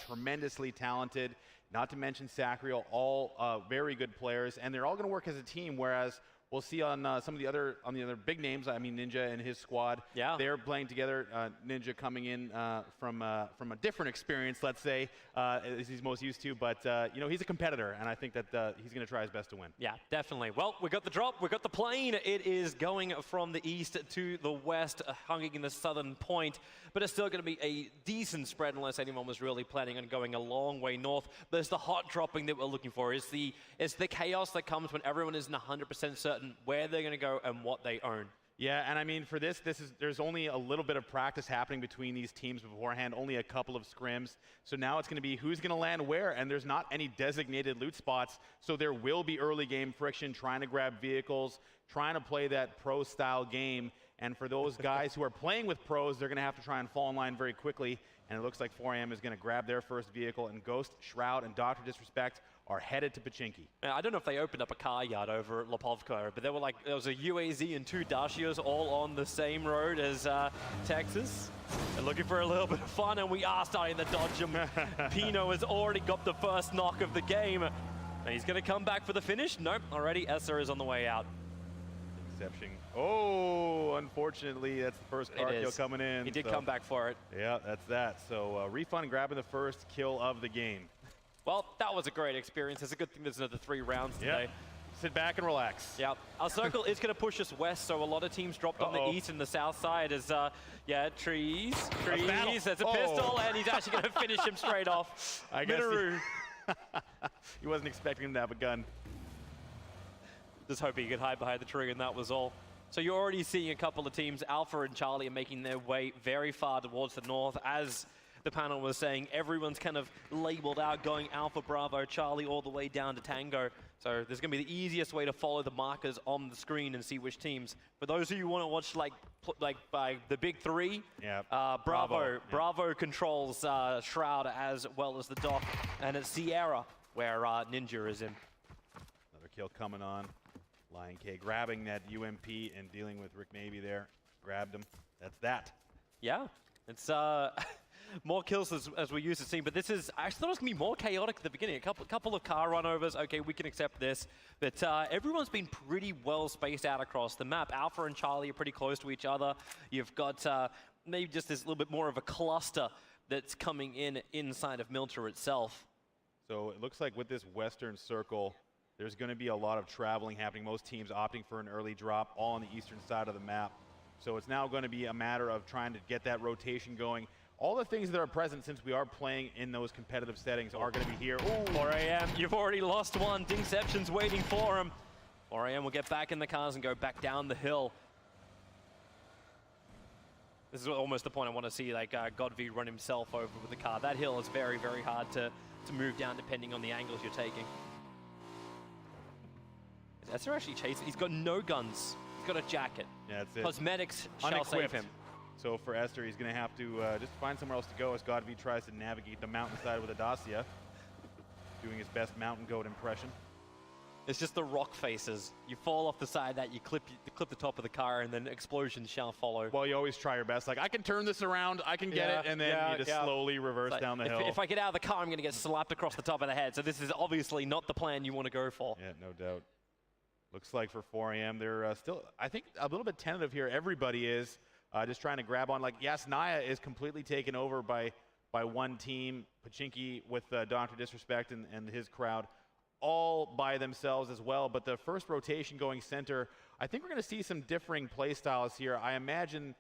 tremendously talented, not to mention Sacriel, all very good players, and they're all going to work as a team, whereas we'll see on some of the other big names. I mean, Ninja and his squad. Yeah. They're playing together. Ninja coming in from a different experience, let's say, as he's most used to. But you know, he's a competitor, and I think that he's going to try his best to win. Yeah, definitely. Well, we got the drop. We got the plane. It is going from the east to the west, hanging in the southern point. But it's still going to be a decent spread unless anyone was really planning on going a long way north. But it's the hot dropping that we're looking for. It's the chaos that comes when everyone isn't 100% certain where they're going to go and what they own. Yeah, and I mean, for there's only a little bit of practice happening between these teams beforehand, only a couple of scrims. So now it's going to be who's going to land where, and there's not any designated loot spots. So there will be early game friction, trying to grab vehicles, trying to play that pro-style game. And for those guys who are playing with pros, they're going to have to try and fall in line very quickly. And it looks like 4AM is going to grab their first vehicle, and Ghost, Shroud, and Dr. Disrespect are headed to Pachinki. I don't know if they opened up a car yard over at Lopovka, but there was a UAZ and 2 Dashios all on the same road as Texas. They're looking for a little bit of fun, and we are starting to dodge them. Pino has already got the first knock of the game. And he's going to come back for the finish. Nope, already Esser is on the way out. Exception. Oh, unfortunately, that's the first car kill coming in. He did come back for it. Yeah, that's that. So Refund grabbing the first kill of the game. Well, that was a great experience. It's a good thing there's another 3 rounds today. Yep. Sit back and relax. Yeah, our circle is going to push us west, so a lot of teams dropped on the east and the south side as, yeah, trees. There's a pistol, and he's actually going to finish him straight off. I guess he wasn't expecting him to have a gun. Just hoping he could hide behind the tree, and that was all. So you're already seeing a couple of teams. Alpha and Charlie are making their way very far towards the north. As the panel was saying, everyone's kind of labeled out, going Alpha, Bravo, Charlie, all the way down to Tango. So there's going to be the easiest way to follow the markers on the screen and see which teams. For those of you who want to watch like by the big 3, Bravo controls Shroud as well as the Doc, and it's Sierra where Ninja is in. Another kill coming on. Lion K grabbing that UMP and dealing with Rick Navy there. Grabbed him. That's that. Yeah, it's more kills as we're used to seeing, but this is, I thought it was going to be more chaotic at the beginning. A couple of car runovers, okay, we can accept this. But everyone's been pretty well spaced out across the map. Alpha and Charlie are pretty close to each other. You've got maybe just this little bit more of a cluster that's coming in inside of Milter itself. So it looks like with this western circle, there's going to be a lot of traveling happening. Most teams opting for an early drop, all on the eastern side of the map. So it's now going to be a matter of trying to get that rotation going. All the things that are present, since we are playing in those competitive settings, are going to be here. Ooh. 4AM, you've already lost one. Dingception's waiting for him. 4AM will get back in the cars and go back down the hill. This is almost the point I want to see, like Godv run himself over with the car. That hill is very, very hard to move down depending on the angles you're taking. Esser actually chasing. He's got no guns. He's got a jacket. Yeah, that's it. Cosmetics shall save him. So for Esther, he's going to have to just find somewhere else to go as Godv tries to navigate the mountainside with a Dacia, doing his best mountain goat impression. It's just the rock faces. You fall off the side that you clip the top of the car, and then explosions shall follow. Well, you always try your best. Like, I can turn this around, I can get it, and then you just slowly reverse down the hill. If I get out of the car, I'm going to get slapped across the top of the head. So this is obviously not the plan you want to go for. Yeah, no doubt. Looks like for 4AM, they're still, I think, a little bit tentative here. Everybody is just trying to grab on. Like, yes, Naya is completely taken over by one team. Pachinki with Dr. Disrespect and his crowd, all by themselves as well. But the first rotation going center, I think we're going to see some differing play styles here. I imagine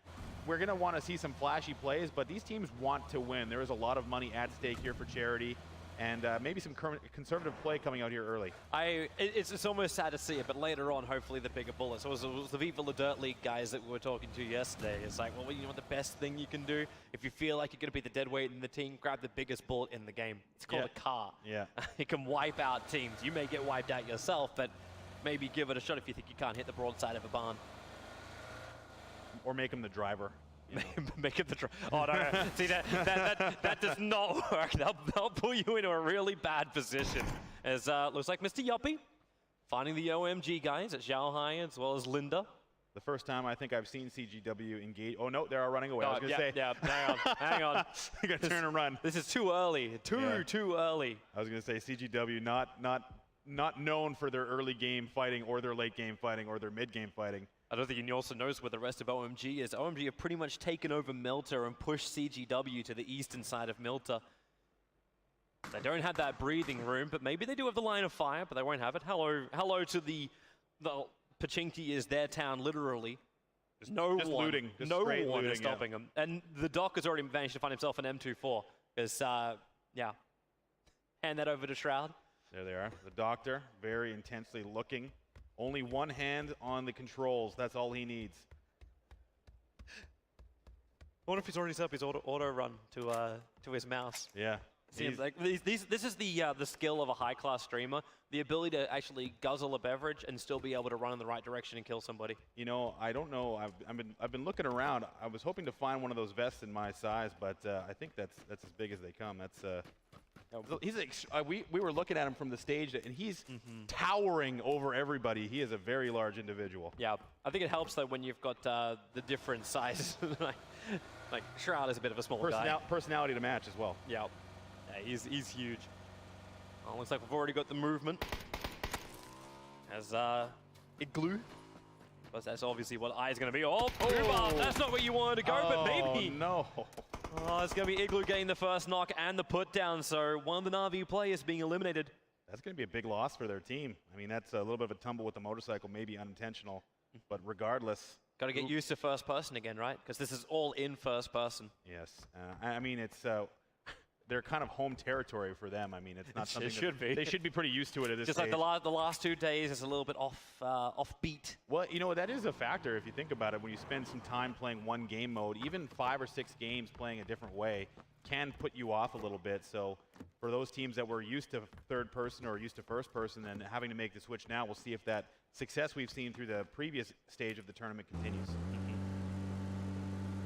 we're going to want to see some flashy plays, but these teams want to win. There is a lot of money at stake here for charity. And maybe some conservative play coming out here early. It's almost sad to see it, but later on, hopefully the bigger bullets. It was the Viva La Dirt League guys that we were talking to yesterday. It's like, well, you know what the best thing you can do? If you feel like you're going to be the dead weight in the team, grab the biggest bullet in the game. It's called a car. Yeah. It can wipe out teams. You may get wiped out yourself, but maybe give it a shot if you think you can't hit the broadside of a barn. Or make him the driver. Make it the try. Oh no! See that does not work. They'll pull you into a really bad position. As looks like Mr. Yuppie finding the OMG guys at Xiao Hai as well as Linda. The first time I think I've seen CGW engage. Oh, no, they're all running away. I was going to say. Yeah, hang on. You're going to turn and run. This is too early. Too early. I was going to say CGW not known for their early game fighting or their late game fighting or their mid game fighting. I don't think he also knows where the rest of OMG is. OMG have pretty much taken over Milta and pushed CGW to the eastern side of Milta. They don't have that breathing room, but maybe they do have the line of fire, but they won't have it. Hello to the Pachinki is their town, literally. There's no one is stopping them. And the Doc has already managed to find himself an M24. Because, yeah. Hand that over to Shroud. There they are. The Doctor, very intensely looking. Only one hand on the controls. That's all he needs. I wonder if he's already set up his auto run to his mouse. Yeah. Seems like this is the skill of a high-class streamer, the ability to actually guzzle a beverage and still be able to run in the right direction and kill somebody. You know, I don't know. I've been looking around. I was hoping to find one of those vests in my size, but I think that's as big as they come. That's we were looking at him from the stage, and he's towering over everybody. He is a very large individual. Yeah, I think it helps though when you've got the different sizes. like Shroud is a bit of a small guy. Personality to match as well. Yeah. Yeah, he's huge. Oh, looks like we've already got the movement. As Igloo. But that's obviously what I is going to be. Oh, that's not where you wanted to go, but maybe. No. Oh, it's going to be Igloo getting the first knock and the put down. So one of the Na'Vi players being eliminated. That's going to be a big loss for their team. I mean, that's a little bit of a tumble with the motorcycle, maybe unintentional. But regardless. Got to get used to first person again, right? Because this is all in first person. Yes. I mean, it's... they're kind of home territory for them. I mean, it's not something they should be pretty used to it at this Just stage. like the last 2 days is a little bit offbeat. Well, you know, that is a factor if you think about it. When you spend some time playing one game mode, even 5 or 6 games playing a different way can put you off a little bit. So for those teams that were used to third person or used to first person and having to make the switch now, we'll see if that success we've seen through the previous stage of the tournament continues.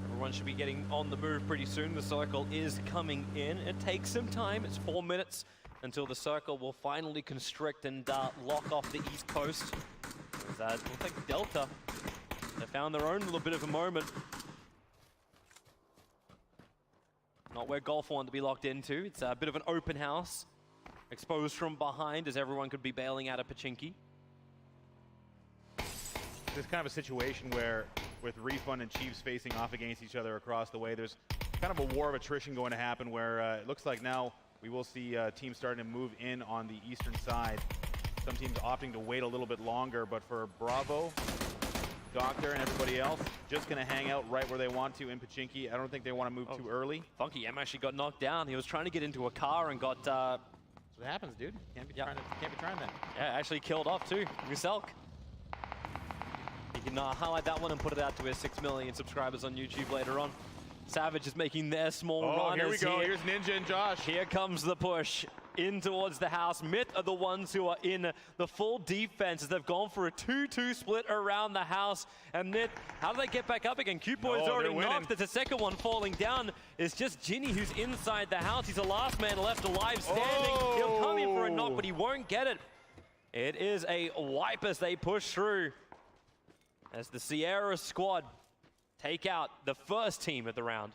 Everyone should be getting on the move pretty soon. The circle is coming in. It takes some time. It's 4 minutes until the circle will finally constrict and lock off the east coast. It looks like Delta, they found their own little bit of a moment. Not where Golf wanted to be locked into. It's a bit of an open house. Exposed from behind as everyone could be bailing out of Pachinki. This kind of a situation where with Refund and Chiefs facing off against each other across the way, there's kind of a war of attrition going to happen where it looks like now we will see teams starting to move in on the eastern side. Some teams opting to wait a little bit longer, but for Bravo, Doctor, and everybody else, just going to hang out right where they want to in Pachinki. I don't think they want to move too early. Funky M actually got knocked down. He was trying to get into a car and got... That's what happens, dude. Can't be trying that. Yeah, actually killed off too. Muselk. You can highlight that one and put it out to his 6 million subscribers on YouTube later on. Savage is making their small run. Oh, here we go. Here's Ninja and Josh. Here comes the push in towards the house. Myth are the ones who are in the full defense as they've gone for a 2-2 split around the house. And Myth, how do they get back up again? Q-Boy's already knocked. There's a second one falling down. It's just Ginny who's inside the house. He's the last man left alive standing. He'll come in for a knock, but he won't get it. It is a wipe as they push through. As the Sierra squad take out the first team of the round.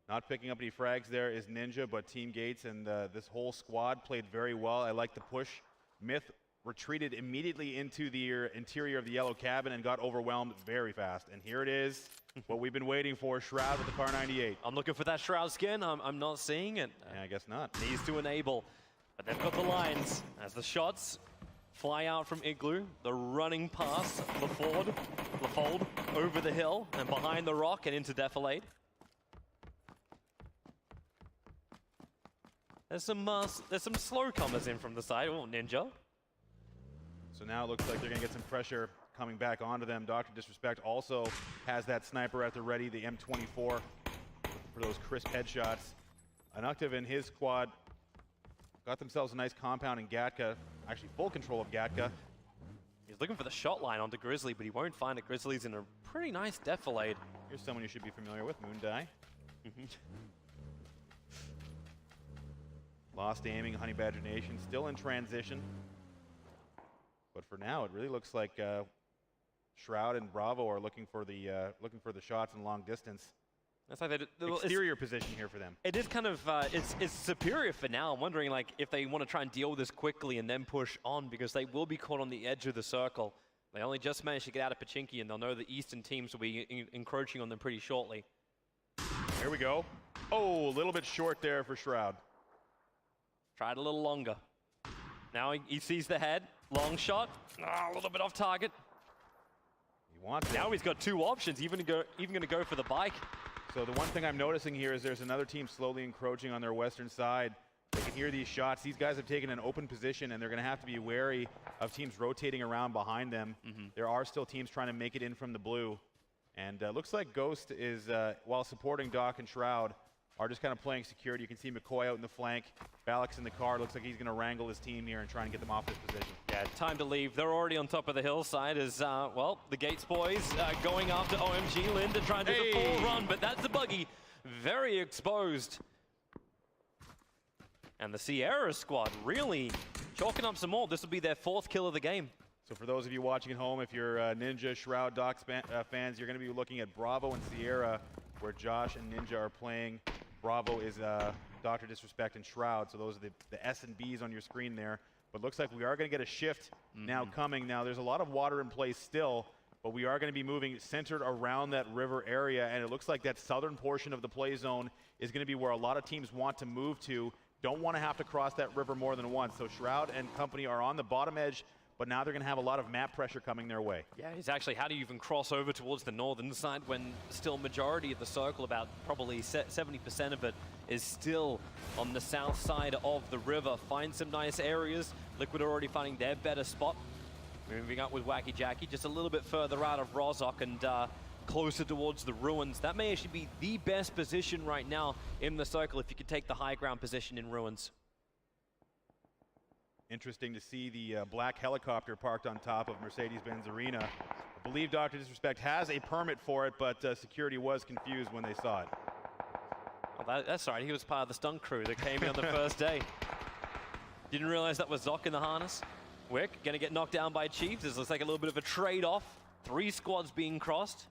Not picking up any frags there is Ninja, but Team Gates and this whole squad played very well. I like the push. Myth retreated immediately into the interior of the yellow cabin and got overwhelmed very fast. And here it is, what we've been waiting for, Shroud with the Car 98. I'm looking for that Shroud skin. I'm not seeing it. Yeah, I guess not. Needs to enable. But they've got the lines as the shots fly out from Igloo, the running pass, LaFold over the hill and behind the rock and into Defilade. There's some slow comers in from the side. Oh, Ninja. So now it looks like they're gonna get some pressure coming back onto them. Dr. Disrespect also has that sniper at the ready, the M24 for those crisp headshots. Anuktiv and his squad got themselves a nice compound in Gatka. Actually, full control of Gatka. He's looking for the shot line onto Grizzly, but he won't find it. Grizzly's in a pretty nice Defilade. Here's someone you should be familiar with, Moondie. Lost aiming, Honey Badger Nation, still in transition. But for now, it really looks like Shroud and Bravo are looking for the shots in long distance. That's like exterior position here for them. It is kind of it's superior for now. I'm wondering like if they want to try and deal with this quickly and then push on, because they will be caught on the edge of the circle. They only just managed to get out of Pachinki, and they'll know the eastern teams will be encroaching on them pretty shortly. Here we go. Oh, a little bit short there for Shroud. Tried a little longer. Now he sees the head. Long shot. A little bit off target. He wants it. Now he's got two options, even going to go for the bike. So the one thing I'm noticing here is there's another team slowly encroaching on their western side. They can hear these shots. These guys have taken an open position, and they're going to have to be wary of teams rotating around behind them. There are still teams trying to make it in from the blue. And looks like Ghost is, while supporting Doc and Shroud, are just kind of playing security. You can see McCoy out in the flank. Balak's in the car. Looks like he's going to wrangle his team here and try and get them off this position. Yeah, time to leave. They're already on top of the hillside as, well, the Gates boys going after OMG. Linda trying to do the full run, but that's the buggy. Very exposed. And the Sierra squad really chalking up some more. This will be their 4th kill of the game. So for those of you watching at home, if you're Ninja, Shroud, Doc fans, you're going to be looking at Bravo and Sierra, where Josh and Ninja are playing. Bravo is Dr. Disrespect and Shroud, so those are the S and Bs on your screen there. But looks like we are going to get a shift now coming. Now there's a lot of water in place still, but we are going to be moving centered around that river area, and it looks like that southern portion of the play zone is going to be where a lot of teams want to move to. Don't want to have to cross that river more than once. So Shroud and company are on the bottom edge, but now they're going to have a lot of map pressure coming their way. Yeah, it's actually, how do you even cross over towards the northern side when still majority of the circle, about probably 70% of it, is still on the south side of the river. Find some nice areas. Liquid are already finding their better spot. Moving up with Wacky Jackie, just a little bit further out of Rozhok and closer towards the ruins. That may actually be the best position right now in the circle if you could take the high ground position in ruins. Interesting to see the black helicopter parked on top of Mercedes-Benz Arena. I believe Dr. Disrespect has a permit for it, but security was confused when they saw it. Oh, that's right, he was part of the stunt crew that came in on the first day. Didn't realize that was Zoc in the harness. Wick gonna get knocked down by Chiefs. This looks like a little bit of a trade-off. 3 squads being crossed.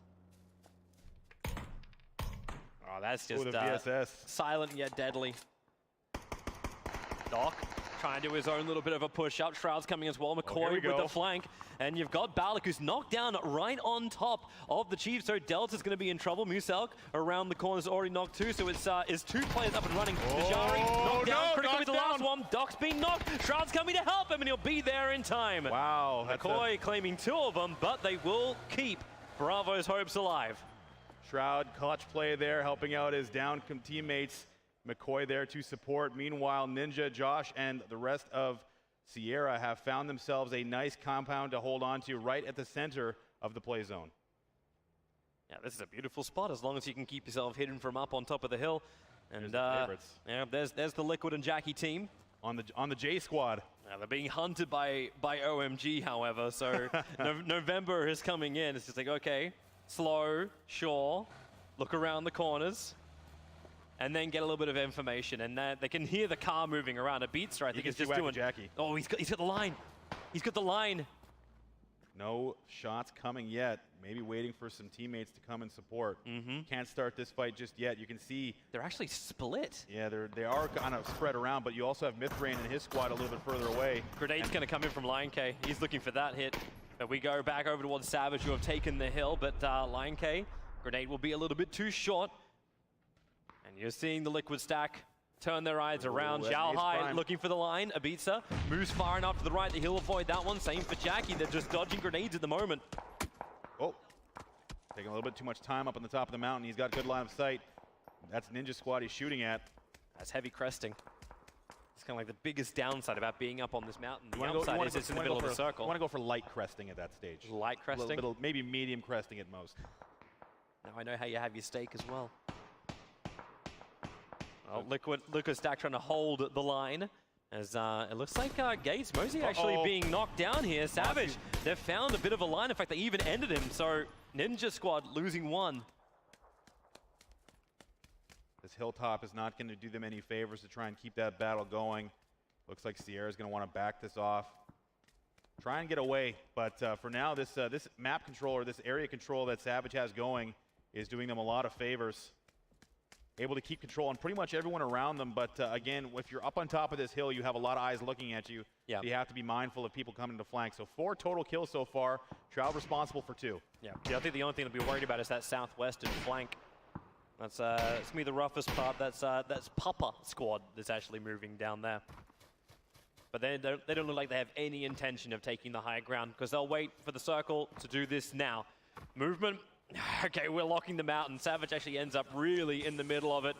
Oh, that's just silent yet deadly. Doc trying to do his own little bit of a push-up. Shroud's coming as well. McCoy with the flank. And you've got Balak, who's knocked down right on top of the Chiefs. So Delta's going to be in trouble. Muselk around the corner is already knocked too. So it's 2 players up and running. Najari knocked down. Critical with the last one. Doc's being knocked. Shroud's coming to help him, and he'll be there in time. Wow. McCoy claiming 2 of them, but they will keep Bravo's hopes alive. Shroud, clutch play there, helping out his down teammates. McCoy there to support. Meanwhile, Ninja, Josh, and the rest of Sierra have found themselves a nice compound to hold on to right at the center of the play zone. Yeah, this is a beautiful spot as long as you can keep yourself hidden from up on top of the hill. And yeah, there's the Liquid and Jackie team. On the J squad. Yeah, they're being hunted by OMG, however, so November is coming in. It's just like, okay, slow, sure, look around the corners, and then get a little bit of information, and they can hear the car moving around. A Beatster, I think, is just doing. Jackie. Oh, he's got the line. He's got the line. No shots coming yet. Maybe waiting for some teammates to come and support. Can't start this fight just yet. You can see they're actually split. Yeah, they are kind of spread around, but you also have Mythrain and his squad a little bit further away. Grenade's going to come in from Lion K. He's looking for that hit. But we go back over towards Savage, who have taken the hill, but Lion K, Grenade will be a little bit too short. And you're seeing the Liquid stack turn their eyes around. Zhao Hai looking for the line. Ibiza moves far enough to the right that he'll avoid that one. Same for Jackie. They're just dodging grenades at the moment. Oh, taking a little bit too much time up on the top of the mountain. He's got good line of sight. That's Ninja squad he's shooting at. That's heavy cresting. It's kind of like the biggest downside about being up on this mountain. The upside is it's in the middle of the circle. I want to go for light cresting at that stage. Light cresting? Maybe medium cresting at most. Now I know how you have your steak as well. Oh, Liquid stack trying to hold the line. As it looks like Gates, Mosey actually being knocked down here. Savage, they've found a bit of a line. In fact, they even ended him. So Ninja squad losing 1. This hilltop is not going to do them any favors to try and keep that battle going. Looks like Sierra's going to want to back this off. try and get away. But for now, this map control or this area control that Savage has going is doing them a lot of favors. Able to keep control on pretty much everyone around them. But again, if you're up on top of this hill, you have a lot of eyes looking at you. Yeah. So you have to be mindful of people coming to flank. So 4 total kills so far. Shroud responsible for 2. Yeah, I think the only thing to be worried about is that southwestern flank. That's it's gonna be the roughest part. That's Papa squad that's actually moving down there. But they don't look like they have any intention of taking the high ground because they'll wait for the circle to do this now. Movement. Okay, we're locking them out, and Savage actually ends up really in the middle of it.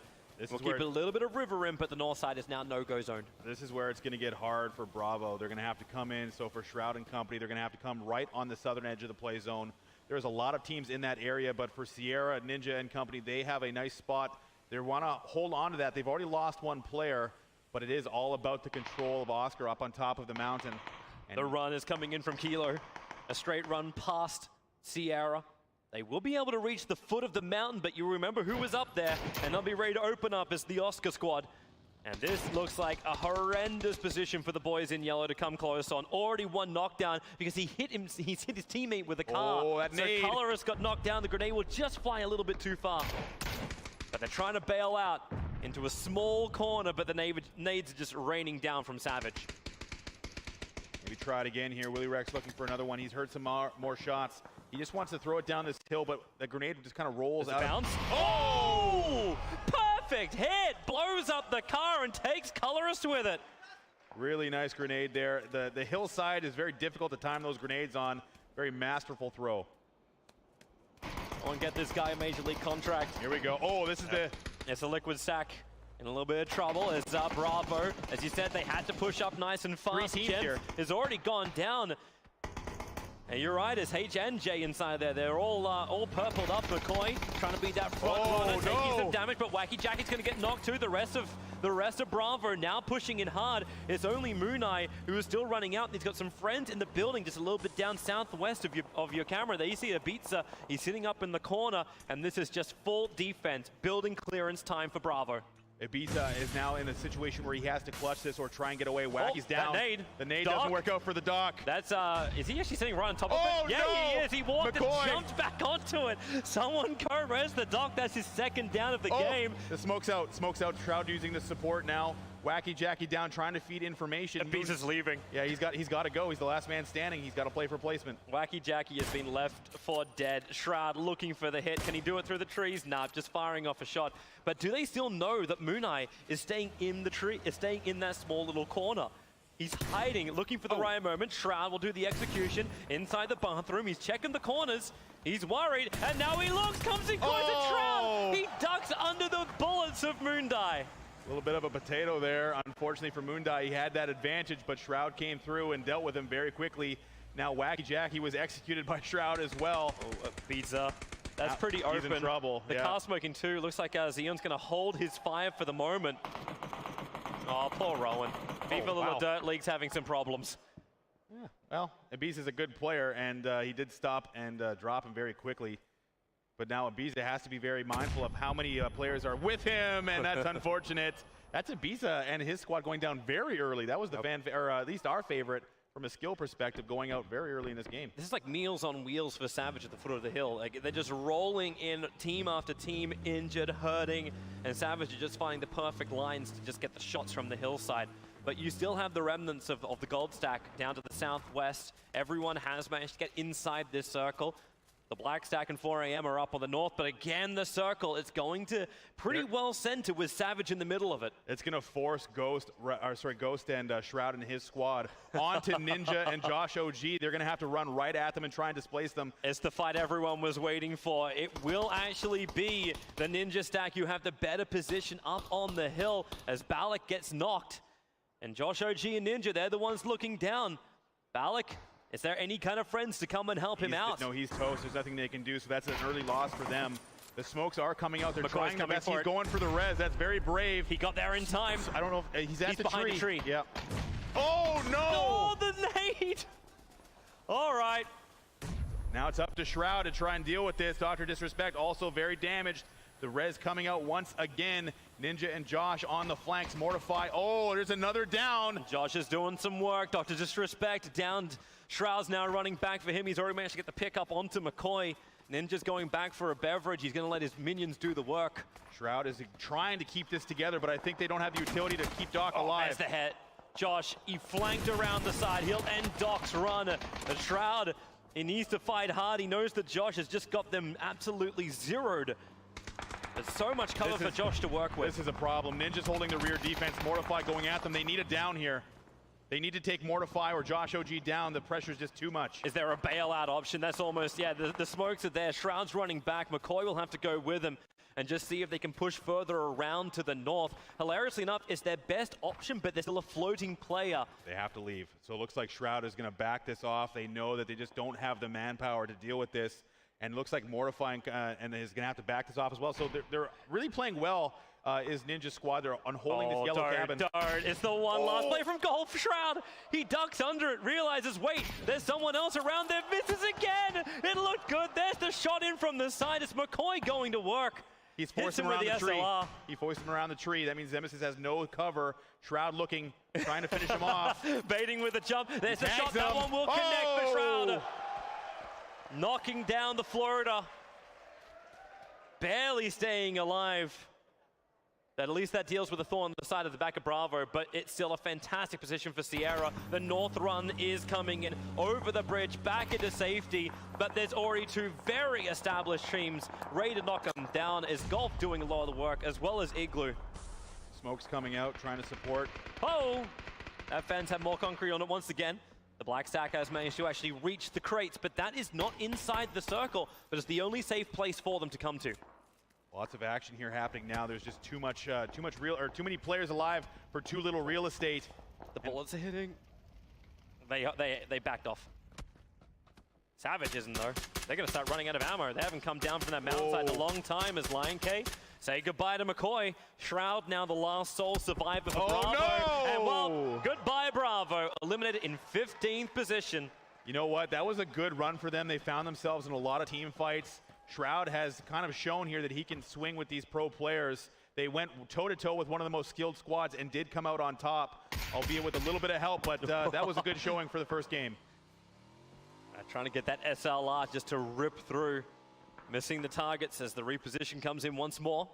We'll keep a little bit of river in, but the north side is now no-go zone. This is where it's going to get hard for Bravo. They're going to have to come in. So for Shroud and company, they're going to have to come right on the southern edge of the play zone. There's a lot of teams in that area, but for Sierra, Ninja, and company, they have a nice spot. They want to hold on to that. They've already lost 1 player, but it is all about the control of Oscar up on top of the mountain. And the run is coming in from Kilo. A straight run past Sierra. They will be able to reach the foot of the mountain, but you remember who was up there, and they'll be ready to open up as the Oscar squad. And this looks like a horrendous position for the boys in yellow to come close on. Already 1 knockdown because he's hit his teammate with a car. Oh, that nade. So Colorist got knocked down. The grenade will just fly a little bit too far. But they're trying to bail out into a small corner, but the nades are just raining down from Savage. Maybe try it again here. Willie Rex looking for another one. He's heard some more shots. He just wants to throw it down this hill, but the grenade just kind of rolls out. Bounce. Oh! Perfect hit! Blows up the car and takes Colorist with it. Really nice grenade there. The hillside is very difficult to time those grenades on. Very masterful throw. I want to get this guy a Major League contract. Here we go. Oh, this is It's a liquid sack. In a little bit of trouble is Bravo. As you said, they had to push up nice and fast. Jen has already gone down. And you're right, it's H and J inside there. They're all purpled up. McCoy trying to beat that front runner, taking some damage, but Wacky Jackie's going to get knocked too. The rest of Bravo now pushing in hard. It's only Mooneye who is still running out. He's got some friends in the building just a little bit down southwest of your camera. There you see Ibiza. He's sitting up in the corner, and this is just full defense, building clearance time for Bravo. Ibiza is now in a situation where he has to clutch this or try and get away. Wacky's down. Nade. The nade doesn't work out for the Doc. That's, is he actually sitting right on top of it? Yeah, he is. He walked and jumped back onto it. Someone co-res the Doc. That's his 2nd down of the game. The smoke's out. Smoke's out. Shroud using the support now. Wacky Jackie down, trying to feed information. Ibiza's leaving. Yeah, he's got to go. He's the last man standing. He's got to play for placement. Wacky Jackie has been left for dead. Shroud looking for the hit. Can he do it through the trees? Nah, just firing off a shot. But do they still know that Mooneye is staying in the tree, is staying in that small little corner? He's hiding, looking for the right moment. Shroud will do the execution inside the bathroom. He's checking the corners. He's worried, and now he looks, comes in close to Shroud. He ducks under the bullets of Moondye. A little bit of a potato there. Unfortunately for Moondye, he had that advantage, but Shroud came through and dealt with him very quickly. Now Wacky Jackie was executed by Shroud as well. Pizza. That's pretty open. He's in trouble. The car smoking too. Looks like Xeon's going to hold his fire for the moment. Oh, poor Rowan. FIFA the Dirt League's having some problems. Yeah. Well, Ibiza is a good player, and he did stop and drop him very quickly. But now Ibiza has to be very mindful of how many players are with him, and that's unfortunate. That's Ibiza and his squad going down very early. That was the or at least our favorite from a skill perspective, going out very early in this game. This is like Meals on Wheels for Savage at the foot of the hill. Like, they're just rolling in team after team, injured, hurting, and Savage are just finding the perfect lines to just get the shots from the hillside. But you still have the remnants of the gold stack down to the southwest. Everyone has managed to get inside this circle. The Black Stack and 4 AM are up on the north, but again, the circle, it's going to pretty well center with Savage in the middle of it. It's going to force Ghost and Shroud and his squad onto Ninja and Josh OG. They're going to have to run right at them and try and displace them. It's the fight everyone was waiting for. It will actually be the Ninja Stack. You have the better position up on the hill as Balak gets knocked. And Josh OG and Ninja, they're the ones looking down. Balak, is there any kind of friends to come and help him out? No, he's toast. There's nothing they can do, so that's an early loss for them. The smokes are coming out. They're trying their best. He's going for the res. That's very brave. He got there in time. I don't know if he's behind the tree. Yeah. Oh, no! Oh, the nade! All right. Now it's up to Shroud to try and deal with this. Dr. Disrespect also very damaged. The res coming out once again. Ninja and Josh on the flanks. Mortify. Oh, there's another down. Josh is doing some work. Dr. Disrespect downed. Shroud's now running back for him. He's already managed to get the pick up onto McCoy. Ninja's going back for a beverage. He's going to let his minions do the work. Shroud is trying to keep this together, but I think they don't have the utility to keep Doc alive. There's the hit. Josh, he flanked around the side. He'll end Doc's run. But Shroud, he needs to fight hard. He knows that Josh has just got them absolutely zeroed. There's so much cover for Josh to work with. This is a problem. Ninja's holding the rear defense. Mortify going at them. They need a down here. They need to take Mortify or Josh OG down. The pressure's just too much. Is there a bailout option? That's almost, yeah, the smokes are there. Shroud's running back. McCoy will have to go with him and just see if they can push further around to the north. Hilariously enough, it's their best option, but there's still a floating player. They have to leave. So it looks like Shroud is going to back this off. They know that they just don't have the manpower to deal with this. And it looks like Mortify and is going to have to back this off as well. So they're really playing well. Is Ninja squad. They're unholding this yellow cabin. It's the one last play from Gold for Shroud. He ducks under it, realizes, wait, there's someone else around there, misses again. It looked good. There's the shot in from the side. It's McCoy going to work. He's forced him around the tree. He forced him around the tree. That means Nemesis has no cover. Shroud looking, trying to finish him off. Baiting with a jump. There's the shot. That one will connect for Shroud. Knocking down the Florida. Barely staying alive. At least that deals with a thorn on the side of the back of Bravo, but it's still a fantastic position for Sierra. The north run is coming in over the bridge, back into safety, but there's already two very established teams ready to knock them down. Is Golf doing a lot of the work, as well as Igloo. Smoke's coming out, trying to support. Oh! That fence had more concrete on it once again. The Black Stack has managed to actually reach the crates, but that is not inside the circle, but it's the only safe place for them to come to. Lots of action here happening now. There's just too many players alive for too little real estate. The bullets are hitting. They backed off. Savage isn't though. They're gonna start running out of ammo. They haven't come down from that mountainside in a long time as Lion K say goodbye to McCoy. Shroud now the last sole survivor for Bravo. No! And well, goodbye Bravo. Eliminated in 15th position. You know what? That was a good run for them. They found themselves in a lot of team fights. Shroud has kind of shown here that he can swing with these pro players. They went toe-to-toe with one of the most skilled squads and did come out on top, albeit with a little bit of help, but that was a good showing for the first game. Trying to get that SLR just to rip through. Missing the targets as the reposition comes in once more.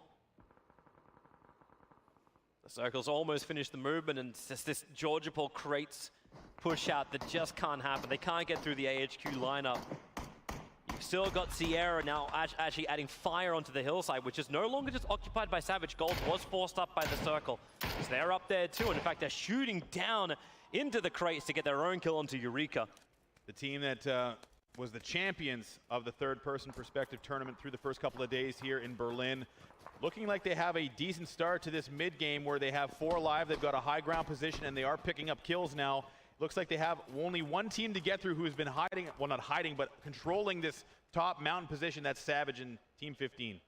The circle's almost finished the movement, and it's just this Georgia Paul crates push out that just can't happen. They can't get through the AHQ lineup. You've still got Sierra now actually adding fire onto the hillside, which is no longer just occupied by Savage. Gold was forced up by the circle. So they're up there too, and in fact they're shooting down into the crates to get their own kill onto Eureka. The team that was the champions of the third-person perspective tournament through the first couple of days here in Berlin. Looking like they have a decent start to this mid-game where they have 4 alive. They've got a high ground position, and they are picking up kills now. Looks like they have only one team to get through who has been hiding, well, not hiding, but controlling this top mountain position. That's Savage and Team 15.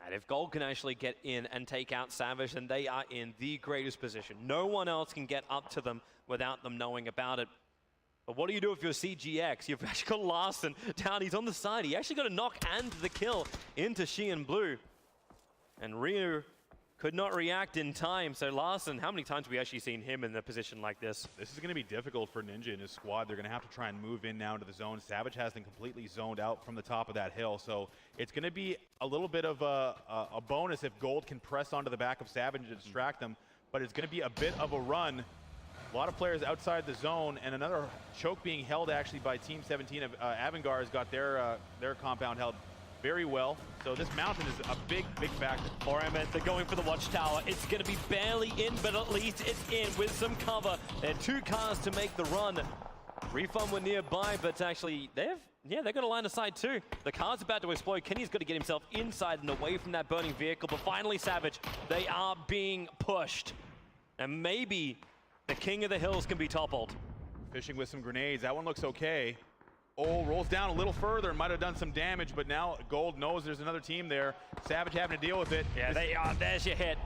And if Gold can actually get in and take out Savage, then they are in the greatest position. No one else can get up to them without them knowing about it. But what do you do if you're CGX? You've actually got Larson down. He's on the side. He actually got a knock and the kill into Sheehan Blue. And Ryu could not react in time. So Larson, how many times have we actually seen him in a position like this? This is going to be difficult for Ninja and his squad. They're going to have to try and move in now into the zone. Savage has them completely zoned out from the top of that hill. So it's going to be a little bit of a bonus if Gold can press onto the back of Savage to distract them. But it's going to be a bit of a run. A lot of players outside the zone, and another choke being held actually by Team 17 of Avangar has got their compound held very well. So this mountain is a big, big factor. Oriment, they're going for the watchtower. It's going to be barely in, but at least it's in with some cover. There are 2 cars to make the run. Refund were nearby, but actually they've got a line of sight too. The car's about to explode. Kenny's got to get himself inside and away from that burning vehicle, but finally Savage, they are being pushed. And maybe the King of the Hills can be toppled. Fishing with some grenades. That one looks okay. Oh, rolls down a little further. Might have done some damage, but now Gold knows there's another team there. Savage having to deal with it. Yeah, they are. There's your hit.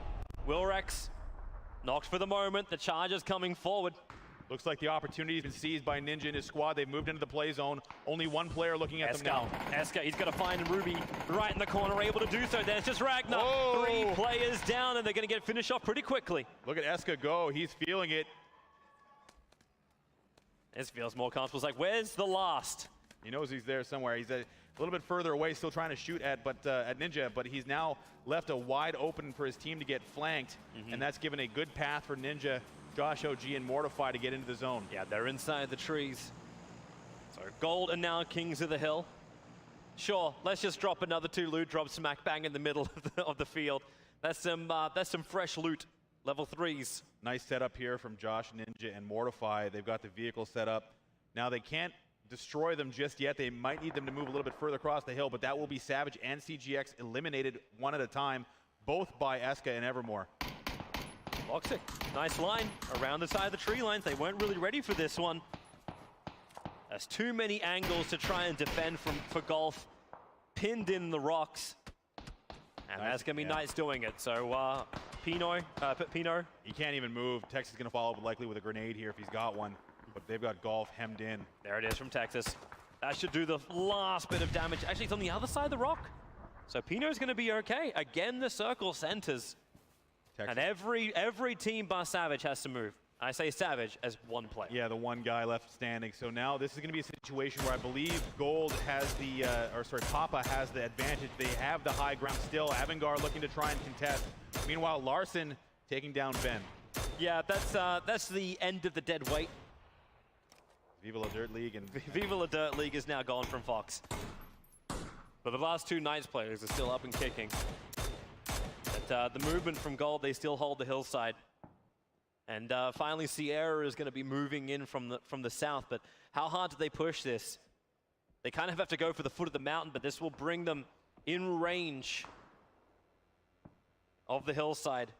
Wilrex knocked for the moment. The Chargers coming forward. Looks like the opportunity has been seized by Ninja and his squad. They've moved into the play zone. Only one player looking at them now. Eska, he's got to find Ruby right in the corner, able to do so. There's just Ragnar. Whoa. 3 players down, and they're going to get finished off pretty quickly. Look at Eska go. He's feeling it. This feels more comfortable. It's like, where's the last? He knows he's there somewhere. He's a little bit further away, still trying to shoot at Ninja, but he's now left a wide open for his team to get flanked, and that's given a good path for Ninja, Josh OG, and Mortify to get into the zone. Yeah, they're inside the trees. So Gold are now kings of the hill. Sure, let's just drop another 2 loot drops smack bang in the middle of the field. That's some fresh loot, level 3s. Nice setup here from Josh, Ninja, and Mortify. They've got the vehicle set up. Now they can't destroy them just yet. They might need them to move a little bit further across the hill, but that will be Savage and CGX eliminated one at a time, both by Eska and Evermore. Toxic, nice line around the side of the tree lines. They weren't really ready for this one. There's too many angles to try and defend for Golf. Pinned in the rocks. And nice, that's going to be Knights doing it. So Pino. He can't even move. Texas is going to follow up likely with a grenade here if he's got one. But they've got Golf hemmed in. There it is from Texas. That should do the last bit of damage. Actually, it's on the other side of the rock. So Pino's going to be okay. Again, the circle centers. Texas. And every team bar Savage has to move. I say Savage as one player. Yeah, the one guy left standing. So now this is going to be a situation where I believe Gold has the, Papa has the advantage. They have the high ground still. Avangar looking to try and contest. Meanwhile, Larson taking down Ben. Yeah, that's the end of the dead weight. Viva La Dirt League and Viva La Dirt League is now gone from Fox. But the last 2 Knights players are still up and kicking. But the movement from Gold, they still hold the hillside. And finally, Sierra is going to be moving in from the south. But how hard do they push this? They kind of have to go for the foot of the mountain, but this will bring them in range of the hillside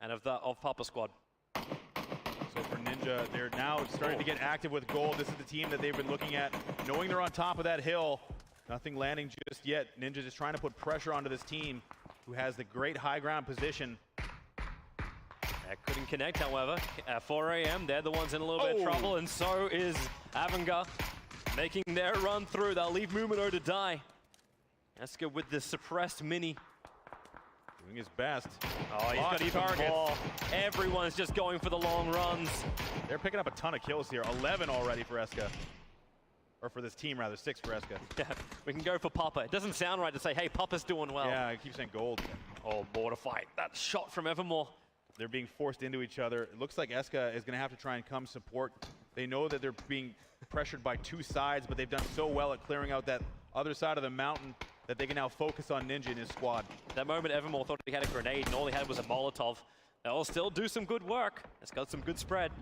and of Papa Squad. So for Ninja, they're now starting to get active with Gold. This is the team that they've been looking at, knowing they're on top of that hill. Nothing landing just yet. Ninja just trying to put pressure onto this team, who has the great high ground position. That couldn't connect, however. At 4 a.m., they're the ones in a little bit of trouble, and so is Avangar, making their run through. They'll leave Mumino to die. Eska with the suppressed mini. Doing his best. Oh, he's got target. Everyone's just going for the long runs. They're picking up a ton of kills here. 11 already for Eska. Or for this team, rather. 6 for Eska. Yeah, we can go for Papa. It doesn't sound right to say, hey, Papa's doing well. Yeah, I keep saying Gold. Oh, Mortify. That shot from Evermore. They're being forced into each other. It looks like Eska is going to have to try and come support. They know that they're being pressured by 2 sides, but they've done so well at clearing out that other side of the mountain that they can now focus on Ninja and his squad. That moment, Evermore thought he had a grenade, and all he had was a Molotov. They'll still do some good work. It's got some good spread.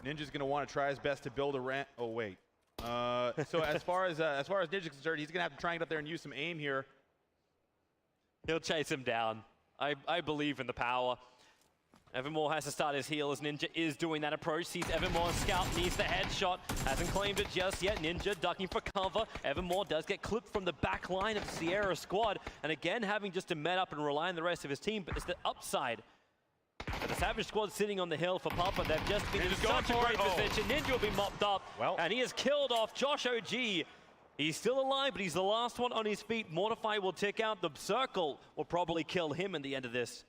Ninja's going to want to try his best to build a ramp. Oh, wait. So as far as Ninja's concerned, he's going to have to try and get up there and use some aim here. He'll chase him down. I believe in the power. Evermore has to start his heal as Ninja is doing that approach. Sees Evermore, Scout needs the headshot. Hasn't claimed it just yet. Ninja ducking for cover. Evermore does get clipped from the back line of Sierra squad. And again, having just to met up and rely on the rest of his team, but it's the upside. But the Savage squad sitting on the hill for Papa. They've just been in such a great position. Ninja will be mopped up. And he has killed off Josh OG. He's still alive, but he's the last one on his feet. Mortify will tick out. The circle will probably kill him in the end of this.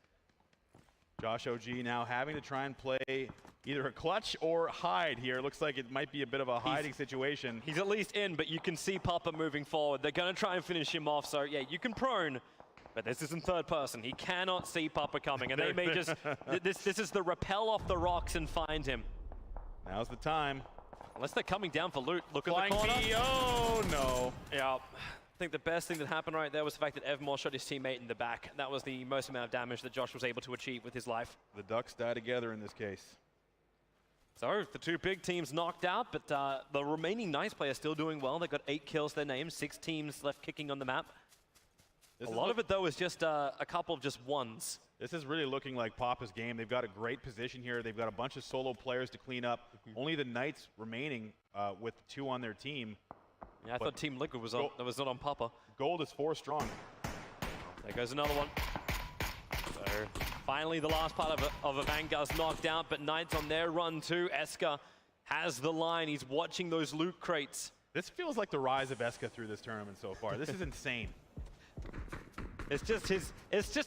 Josh OG now having to try and play either a clutch or hide here. Looks like it might be a bit of a hiding situation. He's at least in, but you can see Papa moving forward. They're going to try and finish him off. So, yeah, you can prone, but this isn't third person. He cannot see Papa coming, and they may just... this is the rappel off the rocks and find him. Now's the time. Unless they're coming down for loot. Look Flying at the corner. Oh, no. Yeah. I think the best thing that happened right there was the fact that Evermore shot his teammate in the back. That was the most amount of damage that Josh was able to achieve with his life. The Ducks die together in this case. So the 2 big teams knocked out, but the remaining Knights players still doing well. They've got 8 kills to their names, 6 teams left kicking on the map. A lot of it, though, is just a couple of just ones. This is really looking like Papa's game. They've got a great position here. They've got a bunch of solo players to clean up. Only the Knights remaining with 2 on their team. Yeah, I thought Team Liquid was on. That was not on Papa. Gold is 4 strong. There goes another one. So finally, the last part of a Vanguard's knocked out, but Knights on their run too. Eska has the line. He's watching those loot crates. This feels like the rise of Eska through this tournament so far. This is insane. It's just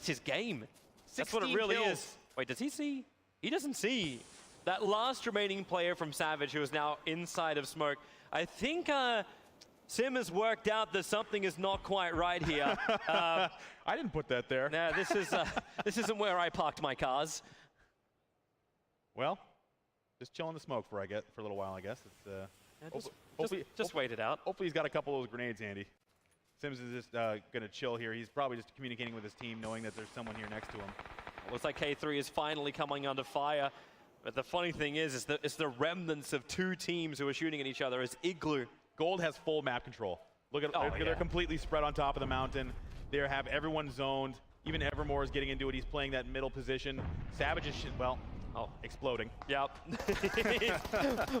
his game. That's what it really is. Wait, does he see? He doesn't see that last remaining player from Savage who is now inside of smoke. I think Sim has worked out that something is not quite right here. I didn't put that there. Nah, this isn't where I parked my cars. Well, just chill in the smoke for a little while, I guess. It's, just wait it out. Hopefully he's got a couple of those grenades handy. Sims is just going to chill here. He's probably just communicating with his team, knowing that there's someone here next to him. Looks like K3 is finally coming under fire. But the funny thing is that it's the remnants of two teams who are shooting at each other. It's Igloo. Gold has full map control. Look at they're completely spread on top of the mountain. They have everyone zoned. Even Evermore is getting into it. He's playing that middle position. Savage is, exploding. Yep.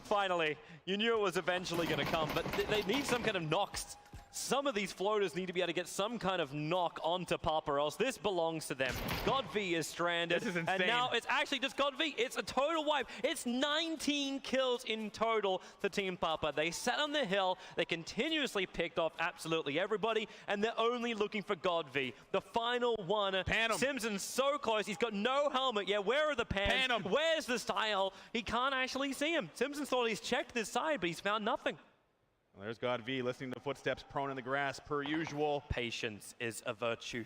Finally. You knew it was eventually going to come, but they need some kind of knocks. Some of these floaters need to be able to get some kind of knock onto Papa, or else this belongs to them. GodV is stranded. This is insane. And now it's actually just GodV. It's a total wipe. It's 19 kills in total for Team Papa. They sat on the hill. They continuously picked off absolutely everybody, and they're only looking for GodV. The final one. Simpson's so close. He's got no helmet. Yeah, where are the pans? Where's the style? He can't actually see him. Simpson thought he's checked this side, but he's found nothing. Well, there's GodV listening to footsteps prone in the grass per usual. Patience is a virtue.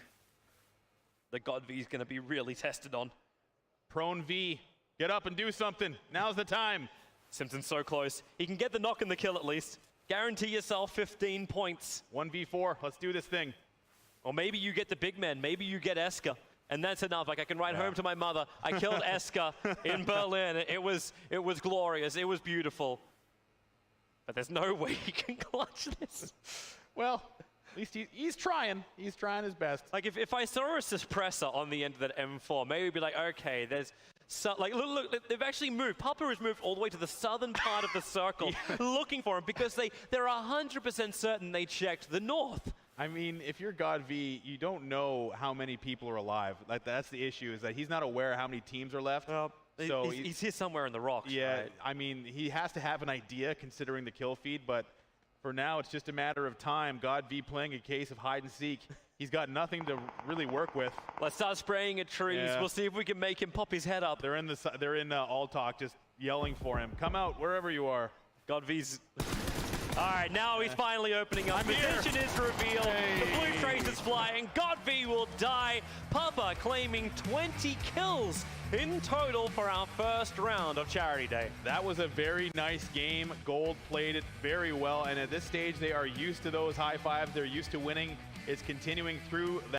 The GodV is going to be really tested on. Prone V, get up and do something. Now's the time. Simpson's so close. He can get the knock and the kill at least. Guarantee yourself 15 points. 1v4, let's do this thing. Or maybe you get the big man. Maybe you get Eska. And that's enough. Like, I can write home to my mother. I killed Eska in Berlin. It was glorious. It was beautiful. But there's no way he can clutch this. Well, at least he's trying. He's trying his best. Like, if I saw a suppressor on the end of that M4, maybe it'd be like, okay, there's like, look, they've actually moved. Papa has moved all the way to the southern part of the circle looking for him because they're 100% certain they checked the north. I mean, if you're GodV, you don't know how many people are alive. Like, that's the issue, is that he's not aware how many teams are left. So he's here somewhere in the rocks. Yeah, right? I mean, he has to have an idea considering the kill feed, but for now, it's just a matter of time. GodV playing a case of hide and seek. He's got nothing to really work with. Let's start spraying at trees. Yeah. We'll see if we can make him pop his head up. They're in all talk, just yelling for him. Come out wherever you are. GodV's. All right, now he's finally opening up. Position is revealed. The blue trace is flying. GodV will die. Papa claiming 20 kills in total for our first round of Charity Day. That was a very nice game. Gold played it very well, and at this stage, they are used to those high fives. They're used to winning. It's continuing through that.